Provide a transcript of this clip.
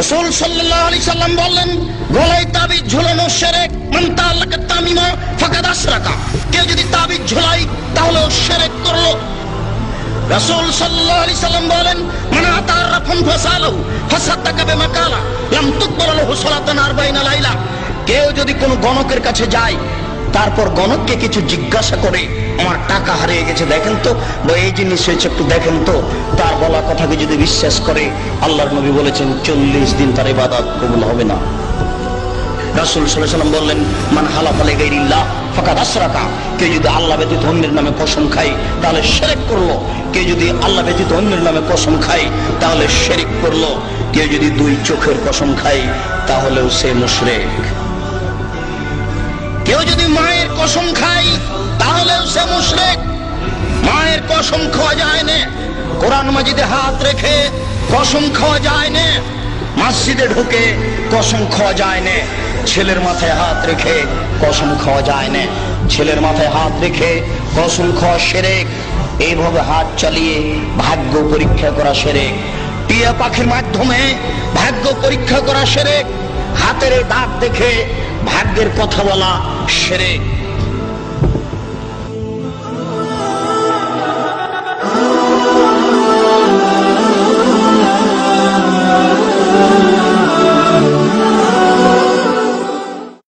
রাসূল সাল্লাল্লাহু আলাইহি সাল্লাম বললেন, গলায় তাবিজ ঝোলানো শিরক। মান তাআল্লাকা তামিমা ফাকাদ আশরাকা। কেউ যদি তাবিজ ঝোলায় তাহলে ও শিরক করলো। রাসূল সাল্লাল্লাহু আলাইহি সাল্লাম বলেন, মান আতারাফান ফাসালাহু ফাসাদাকা বিমা কালা লাম তুকবাল লাহু সালাতুন 40 লাইলা। কেউ যদি কোনো গণকের কাছে যায়, তারপর গণককে কিছু জিজ্ঞাসা করে, আমার টাকা হারিয়ে গেছে দেখেন তো, বা এই জিনিস হয়েছে একটু দেখেন তো, তার বলা কথাকে যদি বিশ্বাস করে, আল্লাহর নবী বলেছেন 40 দিন তার ইবাদত কবুল হবে না। রাসূল সাল্লাল্লাহু আলাইহি ওয়াসাল্লাম বললেন, মান হালাফা লিগাইরিল্লাহ ফাকাদ আশরাকা। কেউ যদি আল্লাহ ব্যতীত অন্যের নামে কসম খায় তাহলে শিরক করলো। কেউ যদি আল্লাহ ব্যতীত অন্যের নামে কসম খায় তাহলে শিরক করলো। কেউ যদি দুই চোখের কসম খায় তাহলেও সে মুশরিক। কেউ যদি মায়ের কসম খায় তাহলেও সে মুশরিক। মায়ের কসম খাওয়া যায় না, কোরআন মাজিদে হাত রেখে কসম খাওয়া যায় না, মসজিদে ঢুকে কসম খাওয়া যায় না, ছেলের মাথায় হাত রেখে কসম খাওয়া যায় না, ছেলের মাথায় হাত রেখে কসম খাওয়া শিরক। এইভাবে হাত চালিয়ে ভাগ্য পরীক্ষা করা শিরক। টিয়া পাখির মাধ্যমে ভাগ্য পরীক্ষা করা শিরক। হাতের দাগ দেখে ভাগ্যের কথা বলা শিরক।